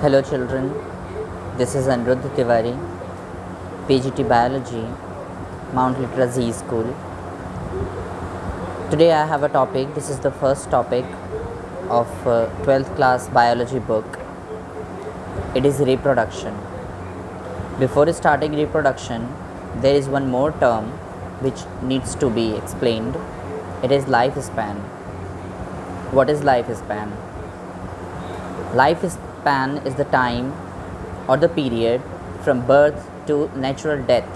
Hello children, this is Anirudh Tiwari, PGT Biology, Mount Litra Z School. Today I have a topic, this is the first topic of 12th class biology book. It is reproduction. Before starting reproduction, there is one more term which needs to be explained. It is lifespan. What is lifespan? Lifespan is the time or the period from birth to natural death.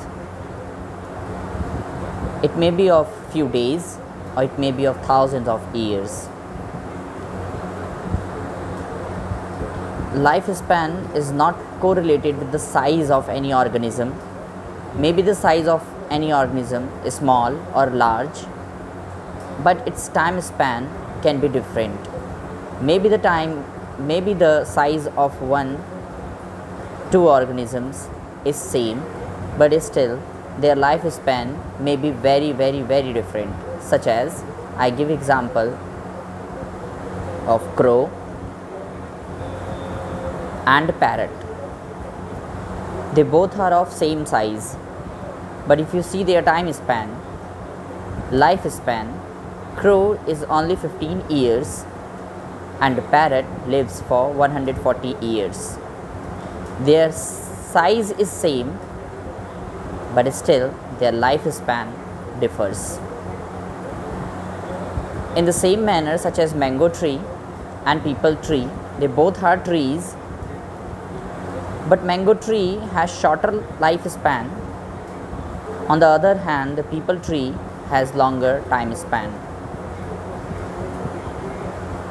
It may be of few days or it may be of thousands of years. Lifespan is not correlated with the size of any organism. Maybe the size of any organism is small or large, but its time span can be different. Maybe the size of two organisms is same, but still their lifespan may be very different. Such as, I give example of crow and parrot. They both are of same size, but if you see their lifespan, crow is only 15 years and parrot lives for 140 years. Their size is same, but still their lifespan differs. In the same manner, such as mango tree and peepal tree, they both are trees, but mango tree has shorter lifespan. On the other hand, the peepal tree has longer time span.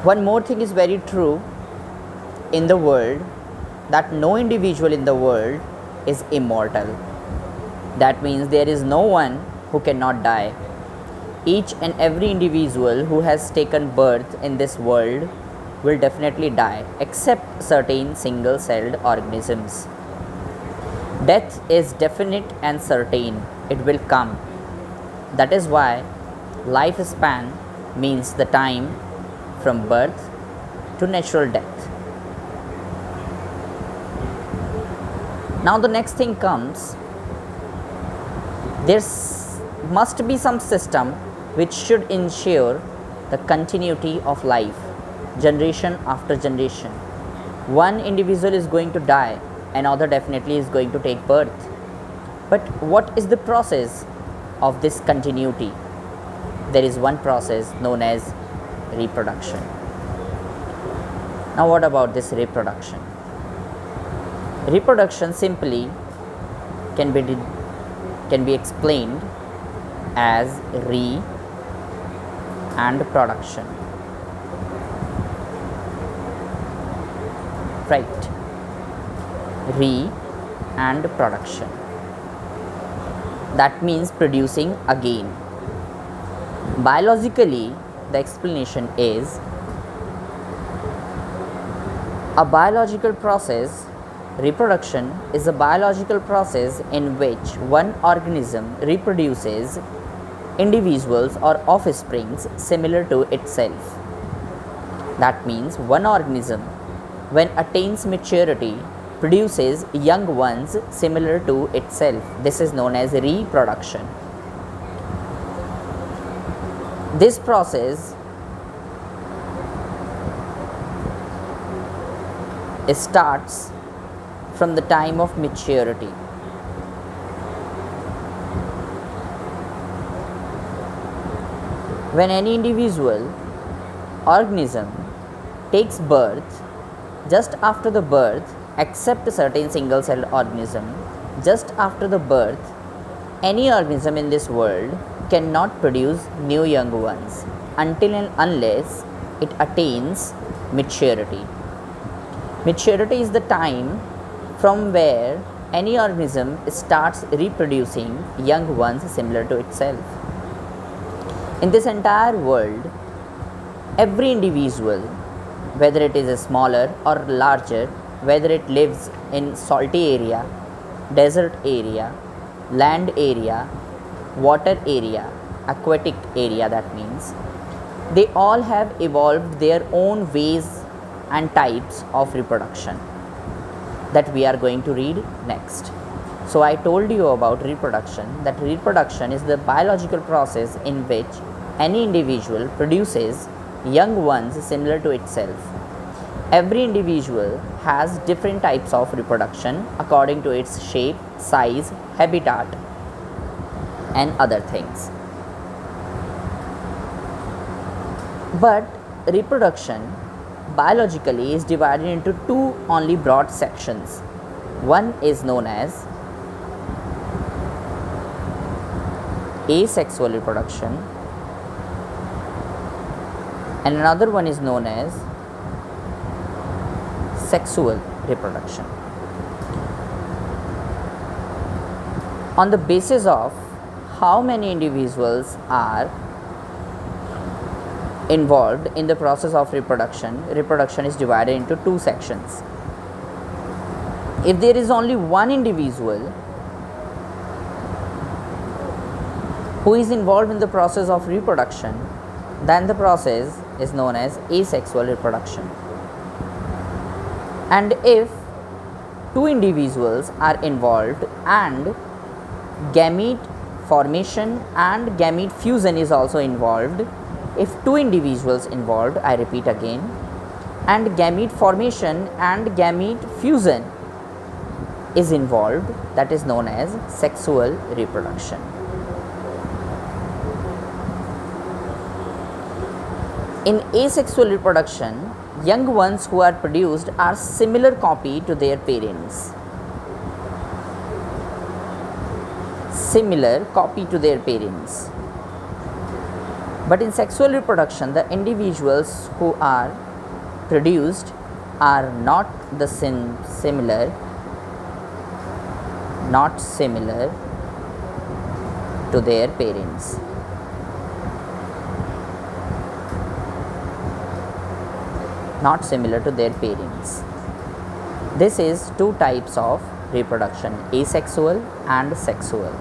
One more thing is very true in the world, that no individual in the world is immortal. That means there is no one who cannot die. Each and every individual who has taken birth in this world will definitely die, except certain single-celled organisms. Death is definite and certain, it will come. That is why lifespan means the time from birth to natural death. Now the next thing comes, there must be some system which should ensure the continuity of life, generation after generation. One individual is going to die, another definitely is going to take birth. But what is the process of this continuity? There is one process known as reproduction. Now what about this reproduction? Reproduction simply can be explained as re and production. Right, re and production. That means producing again. Biologically, the explanation is a biological process. Reproduction is a biological process in which one organism reproduces individuals or offsprings similar to itself. That means one organism, when attains maturity, produces young ones similar to itself. This is known as reproduction. This process starts from the time of maturity. When any individual organism takes birth, just after the birth, except a certain single-celled organism, just after the birth, any organism in this world cannot produce new young ones until and unless it attains maturity. Maturity is the time from where any organism starts reproducing young ones similar to itself. In this entire world, every individual, whether it is a smaller or larger, whether it lives in salty area, desert area, land area, water area, aquatic area, that means they all have evolved their own ways and types of reproduction. that we are going to read next. So I told you about reproduction, that reproduction is the biological process in which any individual produces young ones similar to itself. Every individual has different types of reproduction according to its shape, size, habitat, and other things. But reproduction biologically is divided into two only broad sections. One is known as asexual reproduction and another one is known as sexual reproduction. On the basis of how many individuals are involved in the process of reproduction, reproduction is divided into two sections. If there is only one individual who is involved in the process of reproduction, then the process is known as asexual reproduction. And if two individuals are involved and gamete formation and gamete fusion is also involved, if two individuals involved, I repeat again, and gamete formation and gamete fusion is involved, that is known as sexual reproduction. In asexual reproduction, young ones who are produced are similar copy to their parents. Similar copy to their parents. But in sexual reproduction, the individuals who are produced are not the similar to their parents. Not similar to their parents. This is two types of reproduction, asexual and sexual.